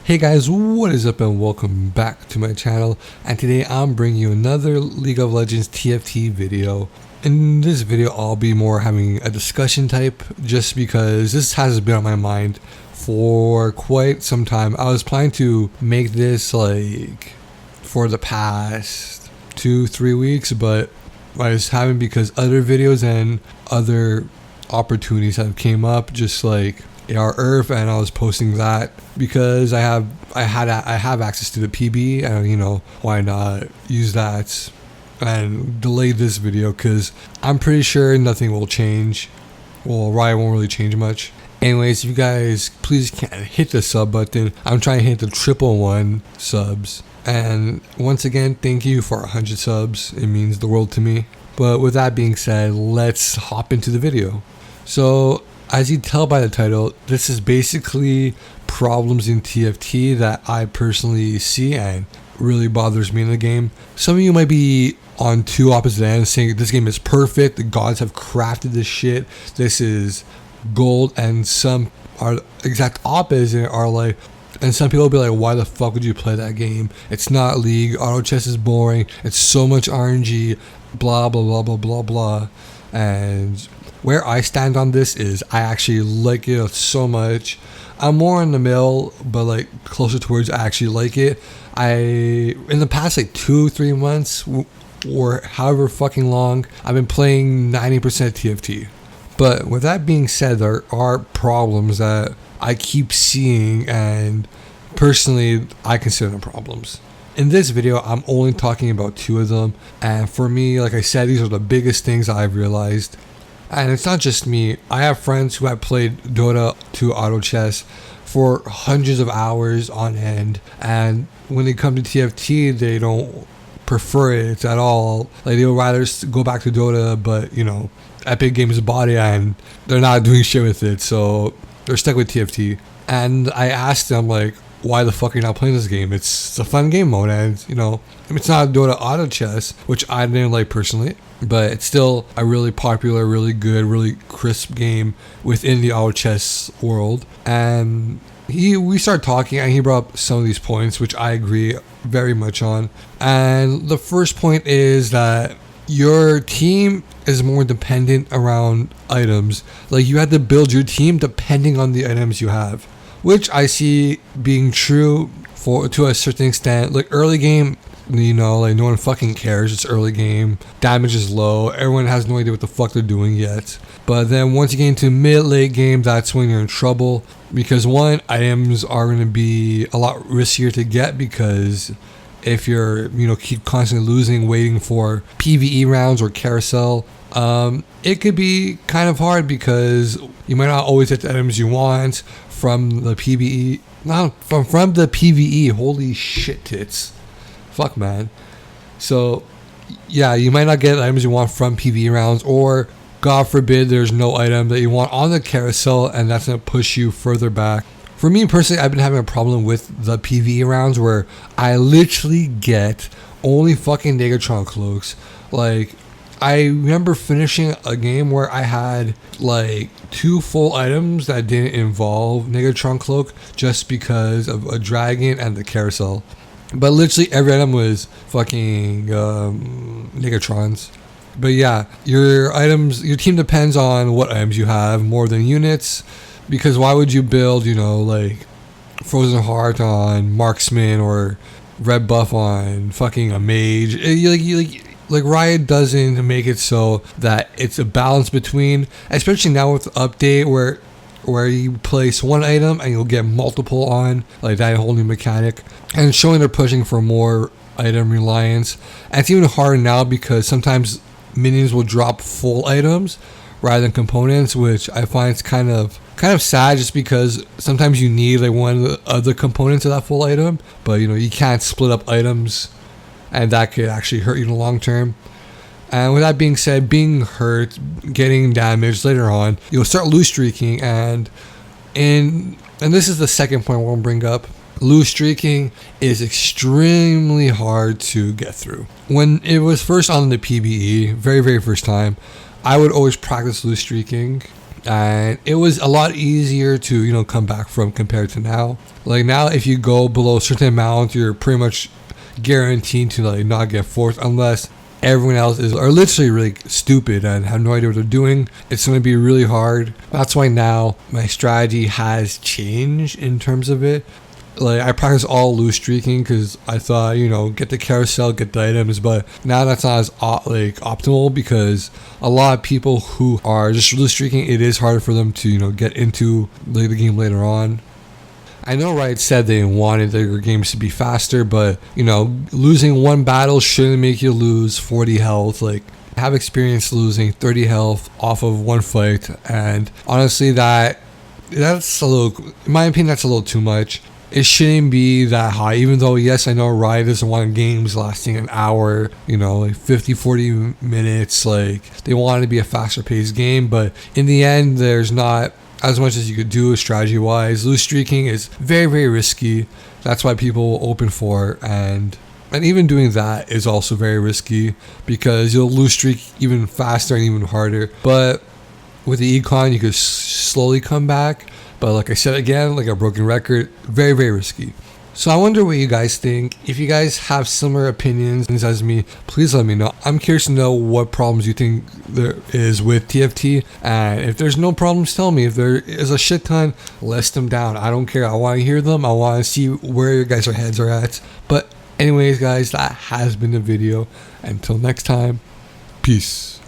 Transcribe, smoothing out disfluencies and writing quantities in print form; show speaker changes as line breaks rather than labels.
Hey guys, what is up and welcome back to my channel, and today I'm bringing you another League of Legends TFT video. In this video I'll be more having a discussion type just because this has been on my mind for quite some time. I was planning to make this like for the past 2-3 weeks, but I was having because other videos and other opportunities have came up, just like AR Earth, and I was posting that because I have access to the PB, and why not use that and delay this video because I'm pretty sure nothing will change. Well, Riot won't really change much. Anyways, if you guys please can hit the sub button. I'm trying to hit the 111 subs, and once again thank you for 100 subs. It means the world to me. But with that being said, let's hop into the video. So as you tell by the title, this is basically problems in TFT that I personally see and really bothers me in the game. Some of you might be on two opposite ends saying this game is perfect, the gods have crafted this shit, this is gold, and some are exact opposite, are like, and some people will be like, why the fuck would you play that game? It's not League, auto chess is boring, it's so much RNG, blah blah blah blah blah blah. And where I stand on this is I actually like it so much. I'm more in the middle, but like closer towards I actually like it. In the past like 2-3 months or however fucking long, I've been playing 90% TFT. But with that being said, there are problems that I keep seeing, and personally I consider them problems. In this video I'm only talking about 2 of them, and for me, like I said, these are the biggest things I've realized. And it's not just me. I have friends who have played Dota 2 auto chess for hundreds of hours on end, and when they come to TFT they don't prefer it at all. Like they would rather go back to Dota, but Epic Games bought it and they're not doing shit with it, so they're stuck with TFT. And I asked them like, why the fuck are you not playing this game? It's a fun game mode, and it's not Dota auto chess, which I didn't like personally, but it's still a really popular, really good, really crisp game within the auto chess world. And we started talking, and he brought up some of these points which I agree very much on. And the first point is that your team is more dependent around items. Like you have to build your team depending on the items you have, which I see being true to a certain extent. Like early game, like no one fucking cares. It's early game, damage is low, everyone has no idea what the fuck they're doing yet. But then once you get into mid-late game, that's when you're in trouble, because one, items are going to be a lot riskier to get, because if you're keep constantly losing, waiting for PvE rounds or carousel, it could be kind of hard because you might not always get the items you want from the PvE. From the PvE. Holy shit tits. Fuck, man. So yeah, you might not get items you want from PvE rounds, or God forbid there's no item that you want on the carousel, and that's going to push you further back. For me personally, I've been having a problem with the PvE rounds where I literally get only fucking Negatron cloaks. Like, I remember finishing a game where I had like 2 full items that didn't involve Negatron cloak just because of a dragon and the carousel. But literally every item was fucking Negatrons. But yeah, your team depends on what items you have more than units. Because why would you build, like Frozen Heart on Marksman or Red Buff on fucking a Mage? Like Riot doesn't make it so that it's a balance between, especially now with the update where you place one item and you'll get multiple on, like that whole new mechanic, and showing they're pushing for more item reliance. And it's even harder now because sometimes minions will drop full items rather than components, which I find it's kind of sad, just because sometimes you need like one of the other components of that full item, but you can't split up items, and that could actually hurt you in the long term. And with that being said, being hurt, getting damaged later on, you'll start lose streaking, and this is the second point I want to bring up. Lose streaking is extremely hard to get through. When it was first on the PBE, very first time, I would always practice lose streaking, and it was a lot easier to come back from compared to now. Like now, if you go below a certain amount, you're pretty much guaranteed to like not get forced unless everyone else are literally really stupid and have no idea what they're doing. It's going to be really hard. That's why now my strategy has changed in terms of it. Like I practice all loose streaking because I thought get the carousel, get the items, but now that's not as optimal because a lot of people who are just loose streaking, it is harder for them to get into the game later on. I know Riot said they wanted their games to be faster, but losing one battle shouldn't make you lose 40 health. Like I have experience losing 30 health off of one fight, and honestly that's a little, in my opinion, that's a little too much. It shouldn't be that high, even though yes, I know Riot doesn't want games lasting an hour, like 50-40 minutes. Like they want it to be a faster paced game, but in the end there's not as much as you could do strategy wise. Loose streaking is very, very risky. That's why people open for, and even doing that is also very risky because you'll lose streak even faster and even harder. But with the econ you could slowly come back, but like I said again, like a broken record, very, very risky. So I wonder what you guys think. If you guys have similar opinions as me, please let me know. I'm curious to know what problems you think there is with TFT, and if there's no problems, tell me. If there is a shit ton, list them down. I don't care. I want to hear them. I want to see where your guys' heads are at. But anyways guys, that has been the video. Until next time, peace.